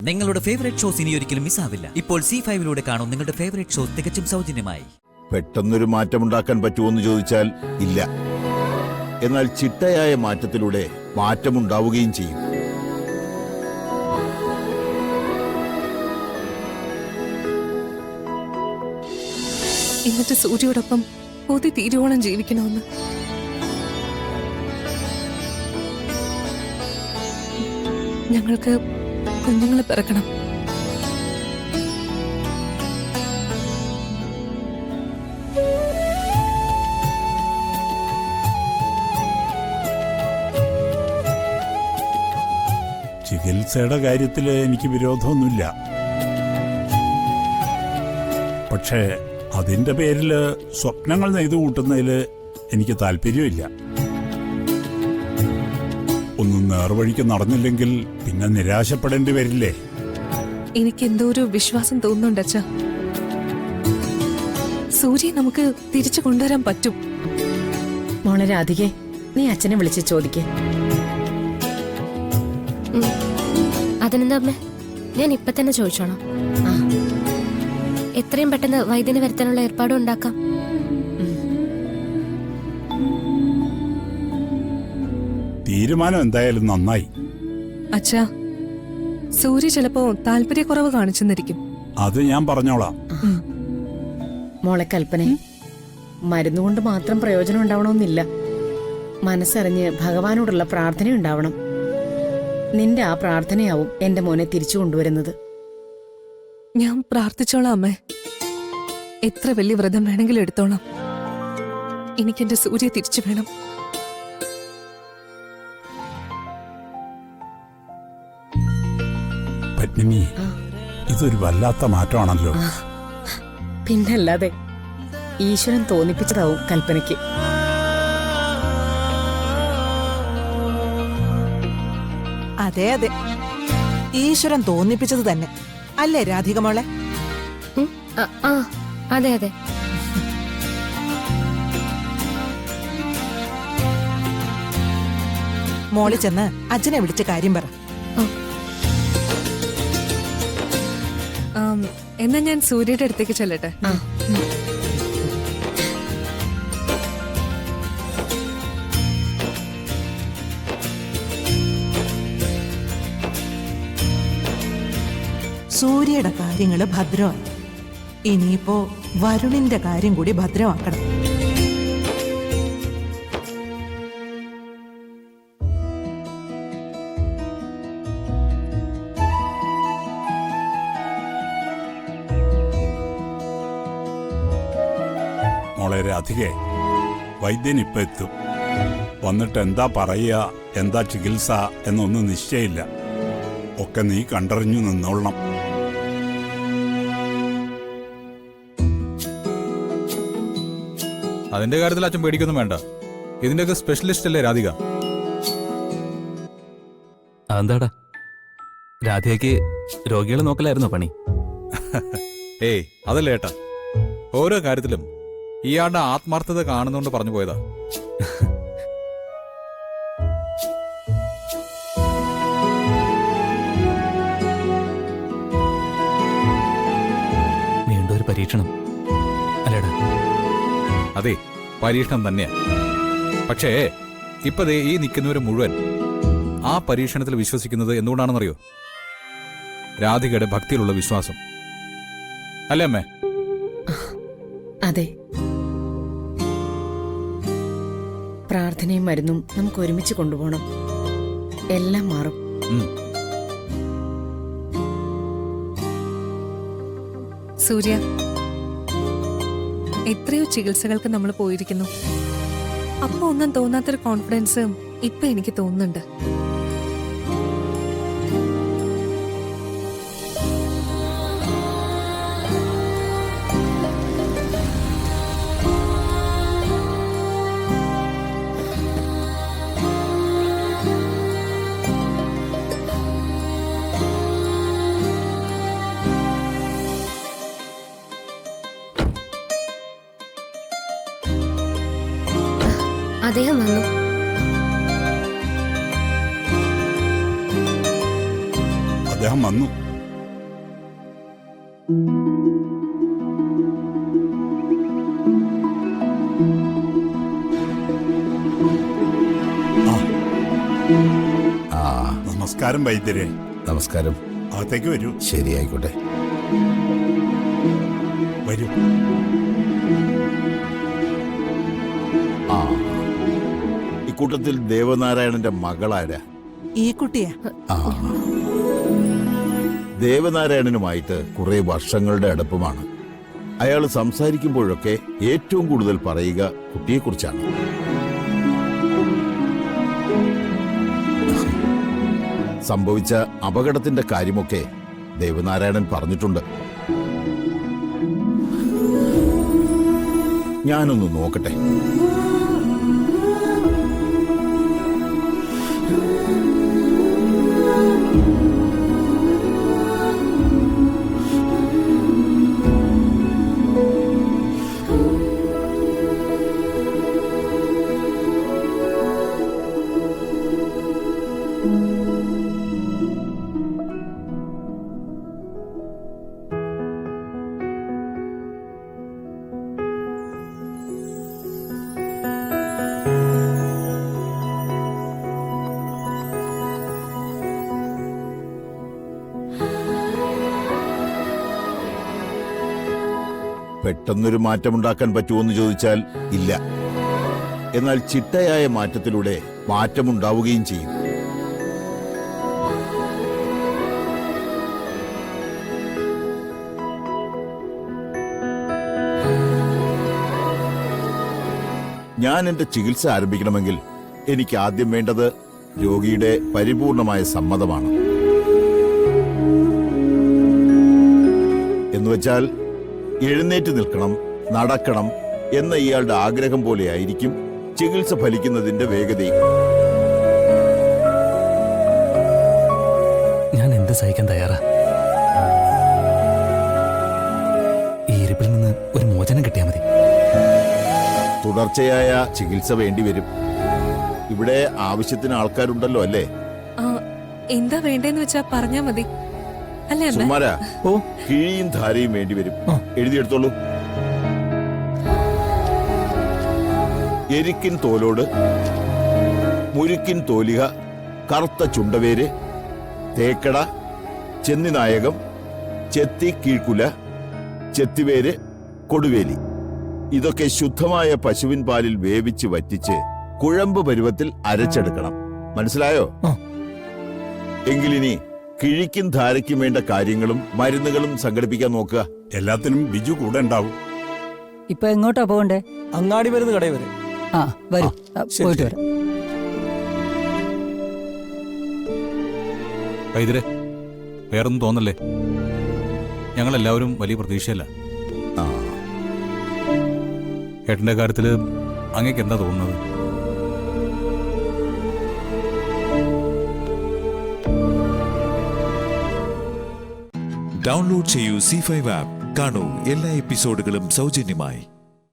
നിങ്ങളുടെ favourite shows ഇനി ഒരിക്കലും മിസ്സാവില്ല. ഇപ്പോൾ C5 കാണും നിങ്ങളുടെ ഫേവറേറ്റ് ഷോസ് തികച്ചും സൗജന്യമായി. പെട്ടെന്നൊരു മാറ്റമുണ്ടാക്കാൻ പറ്റുമോന്ന് ചോദിച്ചാൽ ഇല്ല. എന്നാൽ ചിട്ടയായ മാറ്റത്തിലൂടെ മാറ്റമുണ്ടാവുകയും ചെയ്യും. എന്നിട്ട് സൂര്യയോടൊപ്പം കൊതി തീരുവോളം ജീവിക്കണമെന്ന്. ഞങ്ങൾക്ക് കുഞ്ഞുങ്ങളെ പിറക്കണം. ചികിത്സയുടെ കാര്യത്തിൽ എനിക്ക് വിരോധമൊന്നുമില്ല. പക്ഷേ അതിൻ്റെ പേരിൽ സ്വപ്നങ്ങൾ നെയ്തു കൂട്ടുന്നതിൽ എനിക്ക് താല്പര്യമില്ല. ഒന്നും നേർവഴിക്ക് നടന്നില്ലെങ്കിൽ പിന്നെ നിരാശപ്പെടേണ്ടി വരില്ലേ? എനിക്ക് എന്തോ ഒരു വിശ്വാസം തോന്നുന്നുണ്ട് അച്ഛാ. സൂര്യ നമുക്ക് തിരിച്ചു കൊണ്ടുവരാൻ പറ്റും. മോളെ രാധികെ, നീ അച്ഛനെ വിളിച്ച് ചോദിക്കേ. അതിനെന്താ അമ്മേ, ഞാൻ ഇപ്പൊ തന്നെ ചോദിച്ചോളാം. എത്രയും പെട്ടെന്ന് വൈദ്യനെ വരുത്താനുള്ള ഏർപ്പാടും ഉണ്ടാക്കാം. തീരുമാനം എന്തായാലും നന്നായി. അച്ഛാ, സൂര്യ ചിലപ്പോ താല്പര്യക്കുറവ് കാണിച്ചെന്നിരിക്കും. അത് ഞാൻ പറഞ്ഞോളാം. മോളെ കൽപ്പന, മരുന്നുകൊണ്ട് മാത്രം പ്രയോജനം ഉണ്ടാവണമെന്നില്ല. മനസ്സറിഞ്ഞ് ഭഗവാനോടുള്ള പ്രാർത്ഥന ഉണ്ടാവണം. നിന്റെ ആ പ്രാർത്ഥനയാവും എന്റെ മോനെ തിരിച്ചു കൊണ്ടുവരുന്നത്. ഞാൻ പ്രാർത്ഥിച്ചോളാം അമ്മേ. എത്ര വലിയ വ്രതം വേണമെങ്കിലും എടുത്തോളാം. എനിക്കെന്റെ സൂര്യ തിരിച്ചു വേണം. പത്മിനി, ഇതൊരു വല്ലാത്ത മാറ്റമാണല്ലോ. പിന്നല്ലാതെ ഈശ്വരൻ തോന്നിപ്പിച്ചതാവും കൽപ്പനയ്ക്ക്. അതെ അതെ, ഈശ്വരൻ തോന്നിപ്പിച്ചത് തന്നെ അല്ലേ രാധിക മോളെ? അതെ അതെ. മോളി ചെന്ന് അച്ഛനെ വിളിച്ച കാര്യം പറ. എന്നാ ഞാൻ സൂര്യയുടെ അടുത്തേക്ക് ചെല്ലട്ടെ. സൂര്യയുടെ കാര്യങ്ങള് ഭദ്രമായി. ഇനിയിപ്പോ വരുണിന്റെ കാര്യം കൂടി ഭദ്രമാക്കണം. മോളെ രാധികെ, വൈദ്യൻ ഇപ്പൊ എത്തും. വന്നിട്ട് എന്താ പറയുക, എന്താ ചികിത്സ എന്നൊന്നും നിശ്ചയമില്ല. ഒക്കെ നീ കണ്ടറിഞ്ഞു നിന്നോളണം. അതിന്റെ കാര്യത്തിൽ അച്ഛൻ പേടിക്കൊന്നും വേണ്ട. ഇതിന്റെയൊക്കെ സ്പെഷ്യലിസ്റ്റ് അല്ലേ രാധിക? അതെന്താടാ, രാധികയ്ക്ക് രോഗികളെ നോക്കലായിരുന്നോ പണി? ഏയ് അതല്ലേ ഏട്ടാ, ഓരോ കാര്യത്തിലും ഇയാളുടെ ആത്മാർത്ഥത കാണുന്നോണ്ട് പറഞ്ഞു പോയതാ. വീണ്ടും ഒരു പരീക്ഷണം അല്ലേടാ? അതെ, പരീക്ഷണം തന്നെയാ. പക്ഷേ ഇപ്പൊ ദേ ഈ നിൽക്കുന്നവര് മുഴുവൻ ആ പരീക്ഷണത്തിൽ വിശ്വസിക്കുന്നത് എന്തുകൊണ്ടാണെന്നറിയോ? രാധികയുടെ ഭക്തിയിലുള്ള വിശ്വാസം അല്ലേ അമ്മേ? അതെ, പ്രാർത്ഥനയും മരുന്നും നമുക്ക് ഒരുമിച്ച് കൊണ്ടുപോകണം. എല്ലാം മാറും. സൂര്യ, എത്രയോ ചികിത്സകൾക്ക് നമ്മൾ പോയിരിക്കുന്നു. അപ്പൊ ഒന്നും തോന്നാത്തൊരു കോൺഫിഡൻസ് ഇപ്പൊ എനിക്ക് തോന്നുന്നുണ്ട്. അദ്ദേഹം വന്നു. അദ്ദേഹം വന്നു. ആ നമസ്കാരം വൈദ്യരെ. നമസ്കാരം. അകത്തേക്ക് വരൂ. ശരിയായിക്കോട്ടെ. വരൂ. ആ ഇക്കൂട്ടത്തിൽ ദേവനാരായണന്റെ മകളാരാ? ഈ കുട്ടിയാ. ആ ദേവനാരായണനുമായിട്ട് കുറെ വർഷങ്ങളുടെ അടുപ്പമാണ്. അയാൾ സംസാരിക്കുമ്പോഴൊക്കെ ഏറ്റവും കൂടുതൽ പറയുക കുട്ടിയെക്കുറിച്ചാണ്. സംഭവിച്ച അപകടത്തിന്റെ കാര്യമൊക്കെ ദേവനാരായണൻ പറഞ്ഞിട്ടുണ്ട്. ഞാനൊന്ന് നോക്കട്ടെ. പെട്ടെന്നൊരു മാറ്റമുണ്ടാക്കാൻ പറ്റുമോയെന്ന് ചോദിച്ചാൽ ഇല്ല. എന്നാൽ ചിട്ടയായ മാറ്റത്തിലൂടെ മാറ്റമുണ്ടാവുകയും ചെയ്യും. ഞാൻ എന്റെ ചികിത്സ ആരംഭിക്കണമെങ്കിൽ എനിക്ക് ആദ്യം വേണ്ടത് രോഗിയുടെ പരിപൂർണമായ സമ്മതമാണ്. എന്നുവെച്ചാൽ എഴുന്നേറ്റ് നിൽക്കണം, നടക്കണം എന്ന ഇയാളുടെ ആഗ്രഹം പോലെയായിരിക്കും ചികിത്സ ഫലിക്കുന്നതിന്റെ വേഗതയും. ഞാൻ എന്ത് സഹിക്കാൻ തയ്യാറാ. ഈ ഇരിപ്പിൽ നിന്ന് ഒരു മോചനം കിട്ടിയാൽ മതി. തുടർച്ചയായ ചികിത്സ വേണ്ടിവരും. ഇവിടെ ആവശ്യത്തിന് ആൾക്കാരുണ്ടല്ലോ അല്ലേ? ആ, എന്താ വേണ്ടേന്ന് വെച്ചാ പറഞ്ഞാ മതി അല്ലേ അമ്മ? സുമാരാ, ഓ കിഴിയും ധാരയും വേണ്ടിവരും. എഴുതിയെടുത്തോളൂ. എരിക്കിൻ തോലോട്, മുരുക്കിൻ തോലിക, കറുത്ത ചുണ്ടവേര്, തേക്കട, ചെന്നിനായകം, ചെത്തി കീഴ്ക്കുല, ചെത്തിവേര്, കൊടുവേലി. ഇതൊക്കെ ശുദ്ധമായ പശുവിൻ പാലിൽ വേവിച്ച് വറ്റിച്ച് കുഴമ്പ് പരുവത്തിൽ അരച്ചെടുക്കണം. മനസ്സിലായോ? എങ്കിലിനി കിഴിക്കും ധാരയ്ക്കും വേണ്ട കാര്യങ്ങളും മരുന്നുകളും സംഘടിപ്പിക്കാൻ നോക്കുക. എല്ലാത്തിനും ബിജു കൂടെ ഉണ്ടാവും. ഇപ്പൊ എങ്ങോട്ടാ പോകണ്ടേ? അങ്ങാടി വരുന്ന കടയിൽ വരെ. ആ വരൂ, പോയിട്ട് വരാം. വൈദ്യരെ, വേറൊന്നും തോന്നല്ലേ? ഞങ്ങളെല്ലാവരും വലിയ പ്രതീക്ഷയല്ല. ആ, ഏട്ടന്റെ കാര്യത്തില് അങ്ങേക്ക് എന്താ തോന്നുന്നത്? ഡൗൺലോഡ് ചെയ്യൂ C5 ആപ്പ്. കാണൂ എല്ലാ എപ്പിസോഡുകളും സൗജന്യമായി.